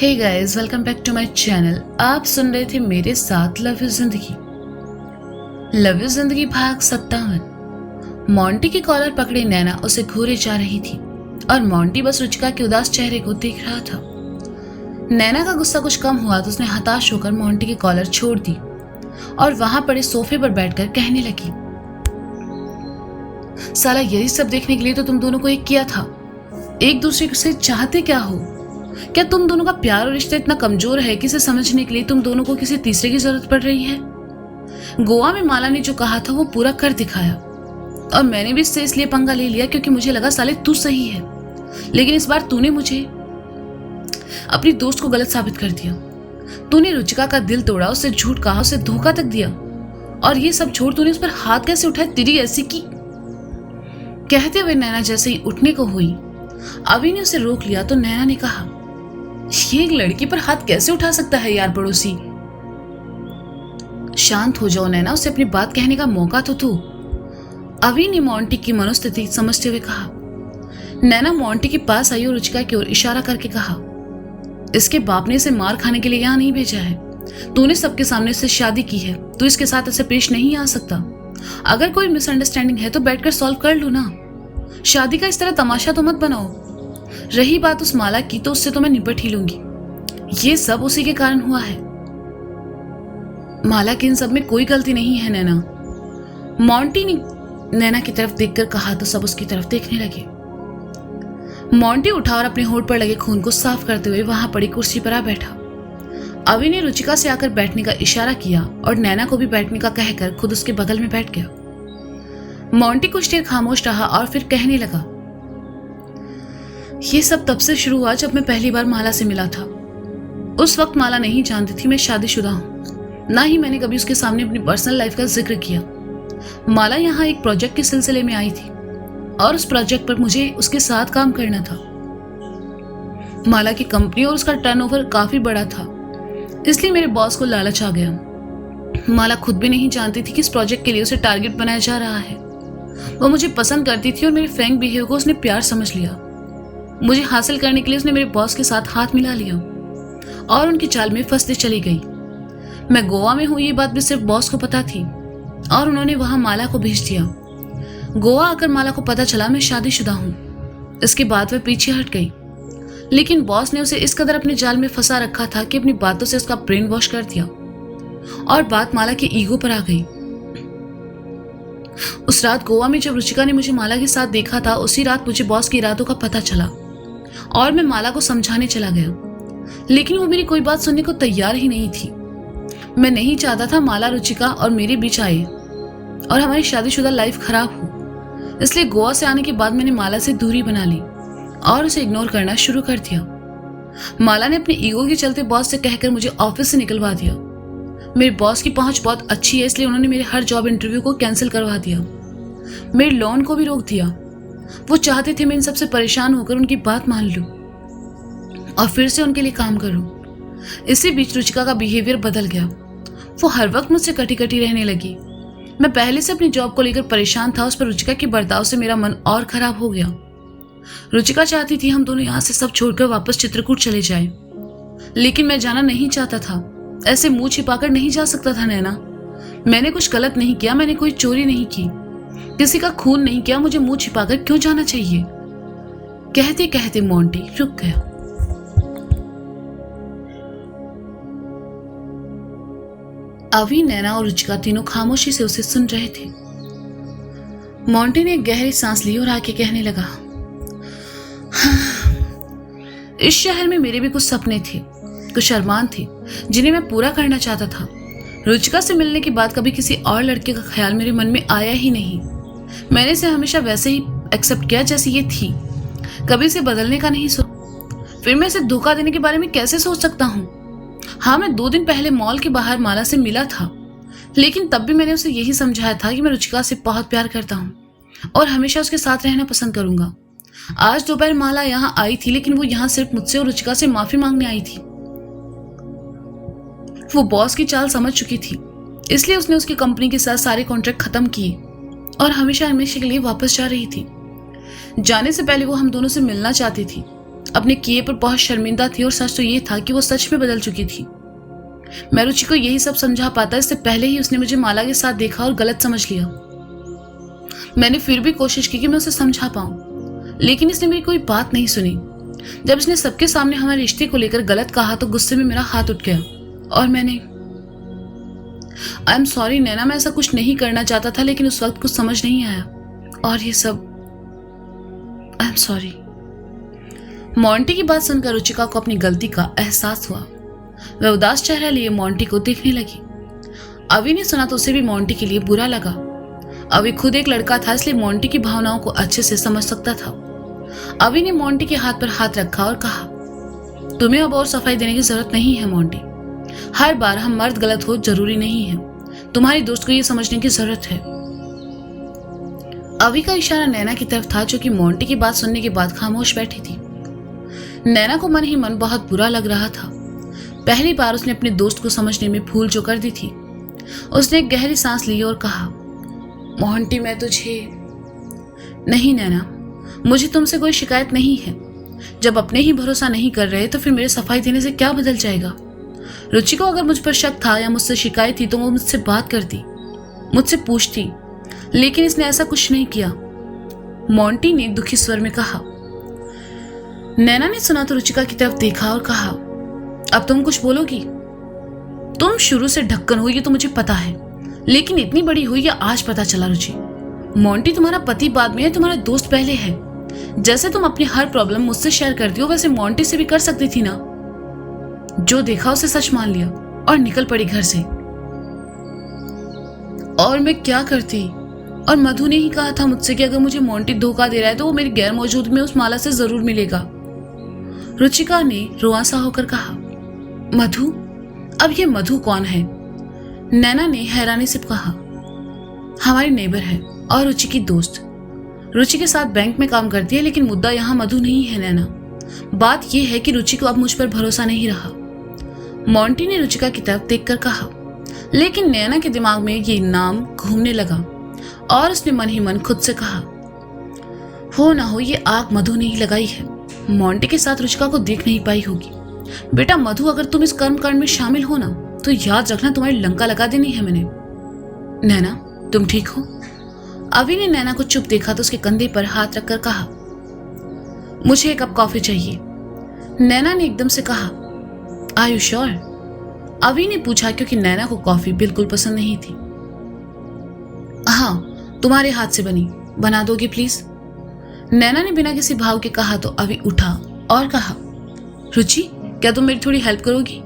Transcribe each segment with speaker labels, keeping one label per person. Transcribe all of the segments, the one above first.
Speaker 1: Hey guys, welcome back to my channel. आप सुन रहे थे मेरे साथ लव यू जिंदगी। लव यू जिंदगी भाग 57। मोंटी की कॉलर पकड़े नैना उसे घूरे जा रही थी और मोंटी बस रुचिका के उदास चेहरे को देख रहा था। नैना का गुस्सा कुछ कम हुआ तो उसने हताश होकर मोंटी की कॉलर छोड़ दी और वहां पड़े सोफे पर बैठकर कहने लगी, साला यही सब देखने के लिए तो तुम दोनों को एक किया था। एक दूसरे से चाहते क्या हो? क्या तुम दोनों का प्यार और रिश्ता इतना कमजोर है कि इसे समझने के लिए तुम दोनों को किसी तीसरे की जरूरत पड़ रही है? गोवा में माला ने जो कहा था वो पूरा कर दिखाया और मैंने भी इससे इसलिए पंगा ले लिया क्योंकि मुझे लगा साले तू सही है, लेकिन इस बार तूने मुझे अपनी दोस्त को गलत साबित कर दिया। तूने रुचिका का दिल तोड़ा, उससे झूठ कहा, उसे धोखा तक दिया और ये सब छोड़ तूने उस पर हाथ कैसे उठाया? तेरी ऐसी की। कहते हुए नैना जैसे ही उठने को हुई, अभी ने उसे रोक लिया तो नैना ने कहा, ये एक लड़की पर हाथ कैसे उठा सकता है यार पड़ोसी? शांत हो जाओ नैना, उसे अपनी बात कहने का मौका तो दो। अभी ने मोंटी की मनोस्थिति समझते हुए कहा। नैना मोंटी के पास आई और रुचिका की ओर इशारा करके कहा, इसके बाप ने इसे मार खाने के लिए यहाँ नहीं भेजा है। तूने सबके सामने से शादी की है, तू इसके साथ ऐसे पेश नहीं आ सकता। अगर कोई मिसअंडरस्टैंडिंग है तो बैठकर सॉल्व कर लो ना। शादी का इस तरह तमाशा तो मत बनाओ। रही बात उस माला की तो उससे तो मैं निपट ही लूंगी। ये सब उसी के कारण हुआ है। माला की इन सब में कोई गलती नहीं है नैना। मोंटी ने नैना की तरफ देखकर कहा तो सब उसकी तरफ देखने लगे। मोंटी उठा और अपने होंठ पर लगे खून को साफ करते हुए वहां पड़ी कुर्सी पर आ बैठा। अभी ने रुचिका से आकर बैठने का इशारा किया और नैना को भी बैठने का कहकर खुद उसके बगल में बैठ गया। मोंटी कुछ देर खामोश रहा और फिर कहने लगा, ये सब तब से शुरू हुआ जब मैं पहली बार माला से मिला था। उस वक्त माला नहीं जानती थी मैं शादीशुदा हूं, ना ही मैंने कभी उसके सामने अपनी पर्सनल लाइफ का जिक्र किया। माला यहाँ एक प्रोजेक्ट के सिलसिले में आई थी और उस प्रोजेक्ट पर मुझे उसके साथ काम करना था। माला की कंपनी और उसका टर्नओवर काफी बड़ा था, इसलिए मेरे बॉस को लालच आ गया। माला खुद भी नहीं जानती थी कि इस प्रोजेक्ट के लिए उसे टारगेट बनाया जा रहा है। वो मुझे पसंद करती थी और मेरे फ्रैंक बिहेवियर को उसने प्यार समझ लिया। मुझे हासिल करने के लिए उसने मेरे बॉस के साथ हाथ मिला लिया और उनकी चाल में फंसते चली गई। मैं गोवा में हूं ये बात भी सिर्फ बॉस को पता थी और उन्होंने वहां माला को भेज दिया। गोवा आकर माला को पता चला मैं शादीशुदा हूं। इसके बाद वह पीछे हट गई, लेकिन बॉस ने उसे इस कदर अपने जाल में फंसा रखा था कि अपनी बातों से उसका ब्रेन वॉश कर दिया और बात माला के ईगो पर आ गई। उस रात गोवा में जब रुचिका ने मुझे माला के साथ देखा था, उसी रात मुझे बॉस के इरादों का पता चला और मैं माला को समझाने चला गया, लेकिन वो मेरी कोई बात सुनने को तैयार ही नहीं थी। मैं नहीं चाहता था माला रुचिका और मेरे बीच आए और हमारी शादीशुदा लाइफ खराब हो, इसलिए गोवा से आने के बाद मैंने माला से दूरी बना ली और उसे इग्नोर करना शुरू कर दिया। माला ने अपने ईगो के चलते बॉस से कहकर मुझे ऑफिस से निकलवा दिया। मेरे बॉस की पहुंच बहुत अच्छी है, इसलिए उन्होंने मेरे हर जॉब इंटरव्यू को कैंसिल करवा दिया। मेरे लोन को भी रोक दिया। वो चाहते थे मैं इन सबसे परेशान होकर उनकी बात मान लूं और फिर से उनके लिए काम करूं। इसी बीच रुचिका का बिहेवियर बदल गया। वो हर वक्त मुझसे कटी कटी रहने लगी। मैं पहले से अपनी जॉब को लेकर परेशान था, उस पर रुचिका के बर्ताव से मेरा मन और खराब हो गया। रुचिका चाहती थी हम दोनों यहाँ से सब छोड़कर वापस चित्रकूट चले जाएं, लेकिन मैं जाना नहीं चाहता था। ऐसे मुंह छिपाकर नहीं जा सकता था नैना। मैंने कुछ गलत नहीं किया, मैंने कोई चोरी नहीं की, किसी का खून नहीं किया, मुझे मुंह छिपाकर क्यों जाना चाहिए? कहते कहते मोंटी रुक गया। अभी नैना और रुचिका तीनों खामोशी से उसे सुन रहे थे। मोंटी ने एक गहरी सांस ली और आके कहने लगा, इस शहर में मेरे भी कुछ सपने थे, कुछ अरमान थे जिन्हें मैं पूरा करना चाहता था। रुचिका से मिलने के बाद कभी किसी और लड़के का ख्याल मेरे मन में आया ही नहीं। मैंने इसे हमेशा वैसे ही एक्सेप्ट किया जैसे ये थी, कभी इसे बदलने का नहीं सोचा। फिर मैं इसे धोखा देने के बारे में कैसे सोच सकता हूँ? हाँ, मैं 2 दिन पहले मॉल के बाहर माला से मिला था, लेकिन तब भी मैंने उसे यही समझाया था कि मैं रुचिका से बहुत प्यार करता हूँ और हमेशा उसके साथ रहना पसंद करूंगा। आज दोपहर माला यहाँ आई थी, लेकिन वो यहाँ सिर्फ मुझसे और रुचिका से माफी मांगने आई थी। वो बॉस की चाल समझ चुकी थी, इसलिए उसने उसकी कंपनी के साथ सारे कॉन्ट्रैक्ट खत्म किए और हमेशा हमेशा के लिए वापस जा रही थी। जाने से पहले वो हम दोनों से मिलना चाहती थी अपने किए पर बहुत शर्मिंदा थी और सच तो ये था कि वो सच में बदल चुकी थी। मैं रुचि को यही सब समझा पाता, इससे पहले ही उसने मुझे माला के साथ देखा और गलत समझ लिया। मैंने फिर भी कोशिश की कि मैं उसे समझा पाऊं, लेकिन इसने मेरी कोई बात नहीं सुनी। जब इसने सबके सामने हमारे रिश्ते को लेकर गलत कहा तो गुस्से में मेरा हाथ उठ गया और मैंने आई एम सॉरी नैना, मैं ऐसा कुछ नहीं करना चाहता था, लेकिन उस वक्त कुछ समझ नहीं आया और ये सब आई एम सॉरी। मोंटी की बात सुनकर रुचिका को अपनी गलती का एहसास हुआ। वह उदास चेहरा लिए मोंटी को देखने लगी। अवि ने सुना तो उसे भी मोंटी के लिए बुरा लगा। अवि खुद एक लड़का था, इसलिए मोंटी की भावनाओं को अच्छे से समझ सकता था। अवि ने मोंटी के हाथ पर हाथ रखा और कहा, तुम्हें अब और सफाई देने की जरूरत नहीं है मोंटी। हर बार हम मर्द गलत हो जरूरी नहीं है, तुम्हारी दोस्त को यह समझने की जरूरत है। अवि का इशारा नैना की तरफ था, जो कि मोंटी की बात सुनने के बाद खामोश बैठी थी। नैना को मन ही मन बहुत बुरा लग रहा था। पहली बार उसने अपने दोस्त को समझने में भूल जो कर दी थी। उसने एक गहरी सांस ली और कहा, मोंटी मैं तुझे नहीं नैना, मुझे तुमसे कोई शिकायत नहीं है। जब अपने ही भरोसा नहीं कर रहे तो फिर मेरे सफाई देने से क्या बदल जाएगा। रुचि को अगर मुझ पर शक था या मुझसे शिकायत थी तो वो मुझसे बात करती, मुझसे पूछती, लेकिन इसने ऐसा कुछ नहीं किया। मोंटी ने दुखी स्वर में कहा। नैना ने सुना तो रुचिका की तरफ देखा और कहा, अब तुम कुछ बोलोगी? तुम शुरू से ढक्कन हो ये तो मुझे पता है, लेकिन इतनी बड़ी हुई या आज पता चला। रुचि, मोंटी तुम्हारा पति बाद में है, तुम्हारा दोस्त पहले है। जैसे तुम अपनी हर प्रॉब्लम मुझसे शेयर करती हो वैसे मोंटी से भी कर सकती थी ना। जो देखा उसे सच मान लिया और निकल पड़ी घर से। और मैं क्या करती? और मधु ने ही कहा था मुझसे कि अगर मुझे मोंटी धोखा दे रहा है तो वो मेरी गैर मौजूद में उस माला से जरूर मिलेगा। रुचिका ने रुआंसा होकर कहा। मधु? अब ये मधु कौन है? नैना ने हैरानी से कहा। हमारी नेबर है और रुचि की दोस्त। रुचि के साथ बैंक में काम करती है, लेकिन मुद्दा यहाँ मधु नहीं है नैना। बात यह है कि रुचि को अब मुझ पर भरोसा नहीं रहा। मोंटी ने रुचिका की तरफ देखकर कहा, लेकिन नैना के दिमाग में ये नाम घूमने लगा और उसने मन ही मन खुद से कहा, हो ना हो ये आग मधु ने ही लगाई है। मोंटी के साथ रुचिका को देख नहीं पाई होगी। बेटा मधु, अगर तुम इस कर्मकांड में शामिल हो ना तो याद रखना तुम्हारी लंका लगा देनी है मैंने। नैना तुम ठीक हो? अवि ने नैना को चुप देखा तो उसके कंधे पर हाथ रखकर कहा, मुझे एक कप कॉफी चाहिए। नैना ने एकदम से कहा, आर यू श्योर? अवि ने पूछा, क्योंकि नैना को कॉफी बिल्कुल पसंद नहीं थी। हाँ, तुम्हारे हाथ से बनी, बना दोगे प्लीज? नैना ने बिना किसी भाव के कहा तो अवि उठा और कहा, रुचि क्या तुम मेरी थोड़ी हेल्प करोगी?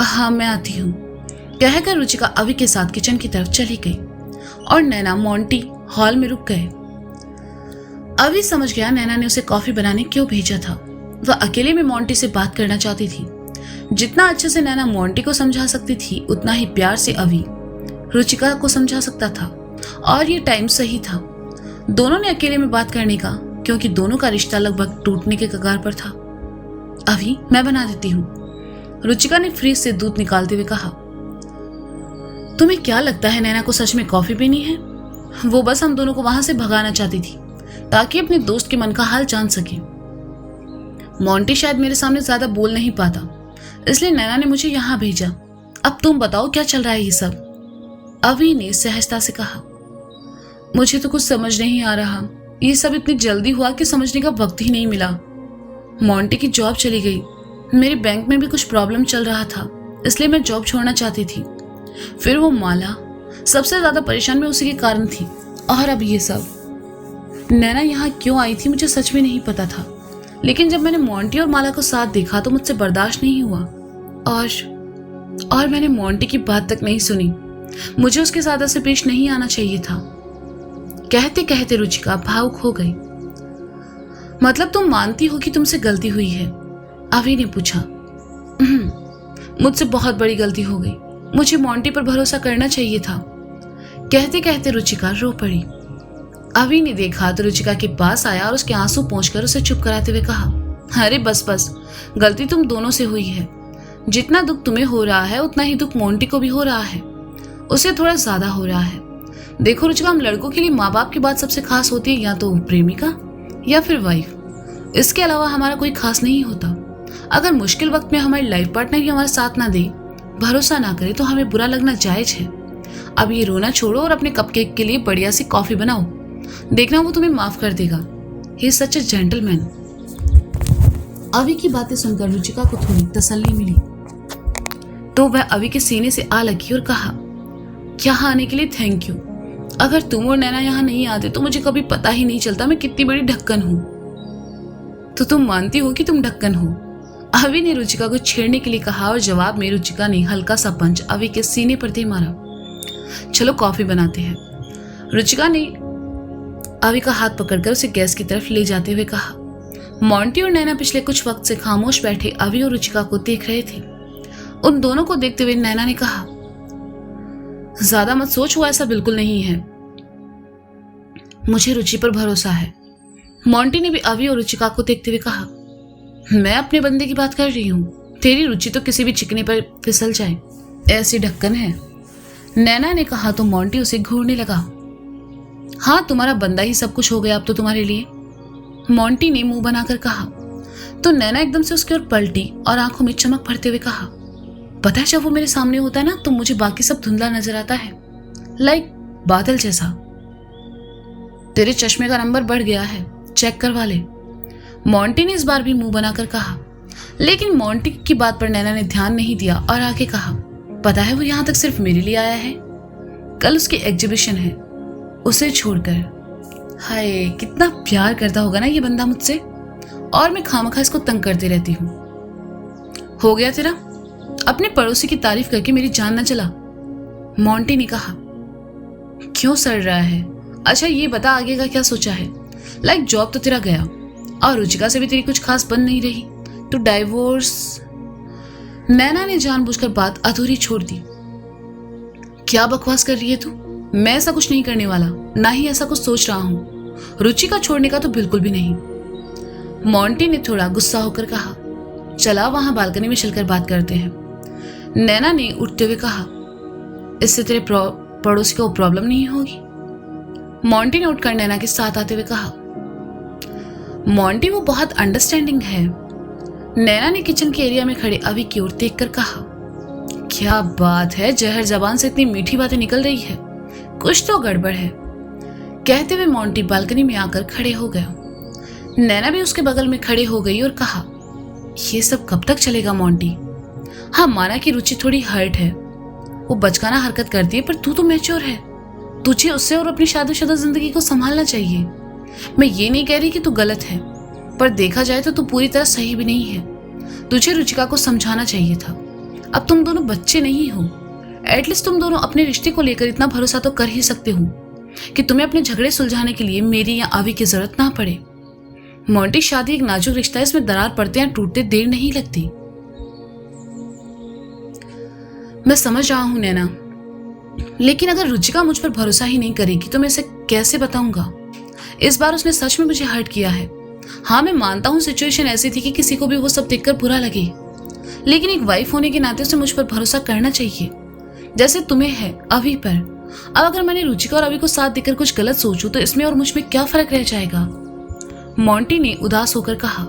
Speaker 1: हाँ मैं आती हूँ, कहकर रुचिका अवि के साथ किचन की तरफ चली गई और नैना मोंटी हॉल में रुक गए। अवि समझ गया नैना ने उसे कॉफी बनाने क्यों भेजा था। वह अकेले में मोंटी से बात करना चाहती थी। जितना अच्छे से नैना मोंटी को समझा सकती थी, उतना ही प्यार से अवि रुचिका को समझा सकता था और ये टाइम सही था दोनों ने अकेले में बात करने का, क्योंकि दोनों का रिश्ता लगभग टूटने के कगार पर था। अवि मैं बना देती हूँ, रुचिका ने फ्रिज से दूध निकालते हुए कहा। तुम्हें क्या लगता है नैना को सच में कॉफी पीनी है? वो बस हम दोनों को वहां से भगाना चाहती थी ताकि अपने दोस्त के मन का हाल जान सके। मोंटी शायद मेरे सामने ज्यादा बोल नहीं पाता, इसलिए नैना ने मुझे यहाँ भेजा। अब तुम बताओ क्या चल रहा है ये सब? अवि ने सहजता से कहा। मुझे तो कुछ समझ नहीं आ रहा, ये सब इतनी जल्दी हुआ कि समझने का वक्त ही नहीं मिला। मोंटी की जॉब चली गई, मेरे बैंक में भी कुछ प्रॉब्लम चल रहा था, इसलिए मैं जॉब छोड़ना चाहती थी। फिर वो माला, सबसे ज्यादा परेशान मैं उसी के कारण थी, और अब ये सब। नैना यहाँ क्यों आई थी मुझे सच में नहीं पता था, लेकिन जब मैंने मोंटी और माला को साथ देखा तो मुझसे बर्दाश्त नहीं हुआ और मैंने मोंटी की बात तक नहीं सुनी। मुझे उसके साथ ऐसे पेश नहीं आना चाहिए था। कहते कहते रुचिका भावुक हो गई। मतलब तुम मानती हो कि तुमसे गलती हुई है? अवि ने पूछा। मुझसे बहुत बड़ी गलती हो गई, मुझे मोंटी पर भरोसा करना चाहिए था। कहते कहते रुचिका रो पड़ी। अवि ने देखा तो रुचिका के पास आया और उसके आंसू पोंछकर उसे चुप कराते हुए कहा, अरे बस बस, गलती तुम दोनों से हुई है। जितना दुख तुम्हें हो रहा है उतना ही दुख मोंटी को भी हो रहा है, उसे थोड़ा ज्यादा हो रहा है। देखो रुचिका, हम लड़कों के लिए माँ बाप की बात सबसे खास होती है, या तो प्रेमिका या फिर वाइफ। इसके अलावा हमारा कोई खास नहीं होता। अगर मुश्किल वक्त में हमारी लाइफ पार्टनर ही हमारा साथ ना दे, भरोसा ना करे, तो हमें बुरा लगना जायज है। अब ये रोना छोड़ो और अपने कपकेक के लिए बढ़िया सी कॉफी बनाओ। देखना वो तुम्हें माफ कर देगा। He is such A gentleman. अवी की बातें सुनकर रुचिका को थोड़ी तसल्ली मिली, तो वह अवी के सीने से आ लगी और कहा, यहाँ आने के लिए थैंक यू। अगर तुम और नैना यहाँ नहीं आते तो मुझे कभी पता ही नहीं चलता मैं कितनी बड़ी ढक्कन हूँ। तो तुम मानती हो कि तुम ढक्कन हो? अवी ने रुचिका को छेड़ने के लिए कहा और जवाब में रुचिका ने हल्का सा पंच अवी के सीने पर दे मारा। चलो कॉफी बनाते हैं। रुचिका ने अवी का हाथ पकड़कर उसे गैस की तरफ ले जाते हुए कहा। मोंटी और नैना पिछले कुछ वक्त से खामोश बैठे अवी और रुचिका को देख रहे थे। उन दोनों को देखते हुए नैना ने कहा, ज्यादा मत सोच, वो ऐसा बिल्कुल नहीं है। मुझे रुचि पर भरोसा है। मोंटी ने भी अवी और रुचिका को देखते हुए कहा, मैं अपने बंदे की बात कर रही हूँ। तेरी रुचि तो किसी भी चिकने पर फिसल जाए, ऐसी ढक्कन है। नैना ने कहा तो मोंटी उसे घूरने लगा। हाँ, तुम्हारा बंदा ही सब कुछ हो गया अब तो तुम्हारे लिए, मोंटी ने मुंह बनाकर कहा। तो नैना एकदम से उसकी ओर पलटी और आंखों में चमक भरते हुए कहा, पता है जब वो मेरे सामने होता है ना तो मुझे बाकी सब धुंधला नजर आता है, लाइक बादल जैसा। तेरे चश्मे का नंबर बढ़ गया है, चेक करवा ले, मोंटी ने इस बार भी मुंह बनाकर कहा। लेकिन मोंटी की बात पर नैना ने ध्यान नहीं दिया और आगे कहा, पता है वो यहाँ तक सिर्फ मेरे लिए आया है। कल उसकी एग्जीबिशन है, उसे छोड़कर। हाय, कितना प्यार करता होगा ना ये बंदा मुझसे, और मैं खामखा इसको तंग करती रहती हूँ। हो गया तेरा? अपने पड़ोसी की तारीफ करके मेरी जान न चला, मोंटी ने कहा। क्यों सड़ रहा है? अच्छा ये बता आगे का क्या सोचा है? लाइक जॉब तो तेरा गया और रुचिका से भी तेरी कुछ खास बन नहीं रही, तो डाइवोर्स। नैना ने जानबूझकर बात अधूरी छोड़ दी। क्या बकवास कर रही है तू? मैं ऐसा कुछ नहीं करने वाला, ना ही ऐसा कुछ सोच रहा हूं। रुचिका छोड़ने का तो बिल्कुल भी नहीं, मोंटी ने थोड़ा गुस्सा होकर कहा। चला वहां बालकनी में चलकर बात करते हैं, नैना ने उठते हुए कहा। इससे तेरे पड़ोसी को प्रॉब्लम नहीं होगी, मोंटी ने उठकर नैना के साथ आते हुए कहा। मोंटी वो बहुत अंडरस्टैंडिंग है, नैना ने किचन के एरिया में खड़े अवी की ओर देखकर कहा। क्या बात है, जहर जबान से इतनी मीठी बातें निकल रही है, कुछ तो गड़बड़ है। कहते हुए मोंटी बालकनी में आकर खड़े हो गया। नैना भी उसके बगल में खड़े हो गई और कहा, ये सब कब तक चलेगा मोंटी? हाँ, माना कि रुचि थोड़ी हर्ट है, वो बचकाना हरकत करती है, पर तू तो मैच्योर है, तुझे उससे और अपनी शादीशुदा जिंदगी को संभालना चाहिए। मैं ये नहीं कह रही कि तू गलत है, पर देखा जाए तो तू पूरी तरह सही भी नहीं है। तुझे रुचिका को समझाना चाहिए था। अब तुम दोनों बच्चे नहीं हो, एटलीस्ट तुम दोनों अपने रिश्ते को लेकर इतना भरोसा तो कर ही सकते हो कि तुम्हें अपने झगड़े सुलझाने के लिए मेरी या अवी की जरूरत ना पड़े। मोंटी, शादी एक नाजुक रिश्ता है, इसमें दरार पड़ते या टूटते देर नहीं लगती। मैं समझ रहा हूं नैना, लेकिन अगर रुचिका मुझ पर भरोसा ही नहीं करेगी तो मैं इसे कैसे बताऊंगा? इस बार उसने सच में मुझे हर्ट किया है। हाँ, मैं मानता हूँ सिचुएशन ऐसी थी कि किसी को भी वो सब देखकर बुरा लगे, लेकिन एक वाइफ होने के नाते उसे मुझ पर भरोसा करना चाहिए, जैसे तुम्हें है अभी पर। अब अगर मैंने रुचिका और अभी को साथ देकर कुछ गलत सोचूं तो इसमें और मुझ में क्या फर्क रह जाएगा? मोंटी ने उदास होकर कहा।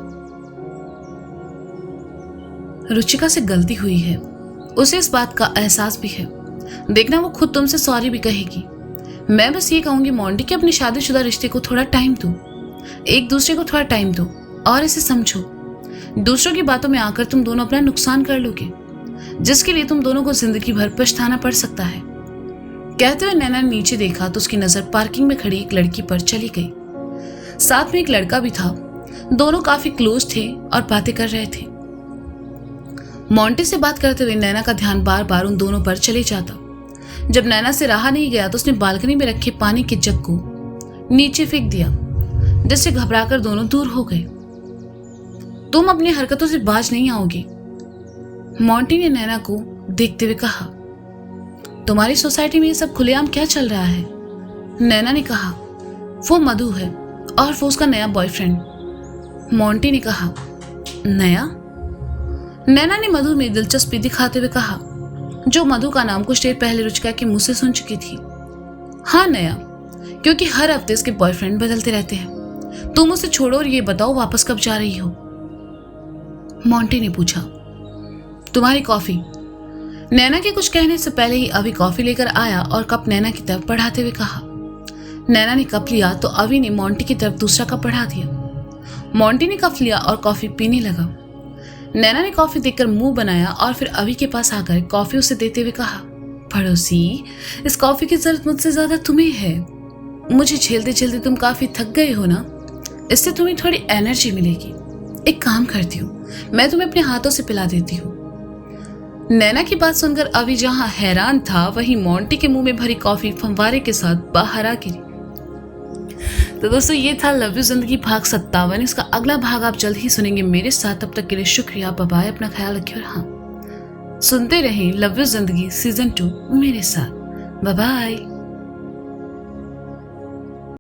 Speaker 1: रुचिका से गलती हुई है, उसे इस बात का एहसास भी है। देखना वो खुद तुमसे सॉरी भी कहेगी। मैं बस ये कहूंगी मोंटी कि अपने शादीशुदा रिश्ते को थोड़ा टाइम दो, एक दूसरे को थोड़ा टाइम दो और इसे समझो। दूसरों की बातों में आकर तुम दोनों अपना नुकसान कर लोगे, जिसके लिए तुम दोनों को जिंदगी भर पछताना पड़ सकता है। कहते हुए नैना ने नीचे देखा तो उसकी नजर पार्किंग में खड़ी एक लड़की पर चली गई। साथ में एक लड़का भी था। दोनों काफी क्लोज थे और बातें कर रहे थे। मोंटी से बात करते हुए नैना का ध्यान बार बार उन दोनों पर चले जाता। जब नैना से रहा नहीं गया तो उसने बालकनी में रखे पानी के जग को नीचे फेंक दिया, जिससे घबराकर दोनों दूर हो गए। तुम अपनी हरकतों से बाज नहीं आओगी, मोंटी ने नैना को देखते हुए कहा। तुम्हारी सोसाइटी में ये सब खुलेआम क्या चल रहा है? नैना ने कहा। वो मधु है और वो उसका नया बॉयफ्रेंड, मोंटी ने कहा। नया? नैना ने मधु में दिलचस्पी दिखाते हुए कहा, जो मधु का नाम कुछ देर पहले रुचिका के मुंह से सुन चुकी थी। हाँ, नया, क्योंकि हर हफ्ते इसके बॉयफ्रेंड बदलते रहते हैं। तुम उसे छोड़ो और ये बताओ वापस कब जा रही हो? मोंटी ने पूछा। तुम्हारी कॉफी। नैना के कुछ कहने से पहले ही अभी कॉफी लेकर आया और कप नैना की तरफ बढ़ाते हुए कहा। नैना ने कप लिया तो अभी ने मोंटी की तरफ दूसरा कप बढ़ा दिया। मोंटी ने कप लिया और कॉफी पीने लगा। नैना ने कॉफी देखकर मुंह बनाया और फिर अभी के पास आकर कॉफी उसे देते हुए कहा, पड़ोसी, इस कॉफी की जरूरत मुझसे ज्यादा तुम्हें है। मुझे झेलते झेलते तुम काफी थक गए हो ना, इससे तुम्हें थोड़ी एनर्जी मिलेगी। एक काम करती हूँ, मैं तुम्हें अपने हाथों से पिला देती हूँ। नैना की बात सुनकर अभी जहां हैरान था वहीं मोंटी के मुंह में भरी कॉफी फंवारे के साथ बाहर आ गिरी। तो दोस्तों ये था लव यू जिंदगी भाग 57। इसका अगला भाग आप जल्द ही सुनेंगे मेरे साथ। तब तक के लिए शुक्रिया, बाय बाय, अपना ख्याल रखिए और हाँ, सुनते रहें लव यू जिंदगी सीजन 2 मेरे साथ। Bye bye.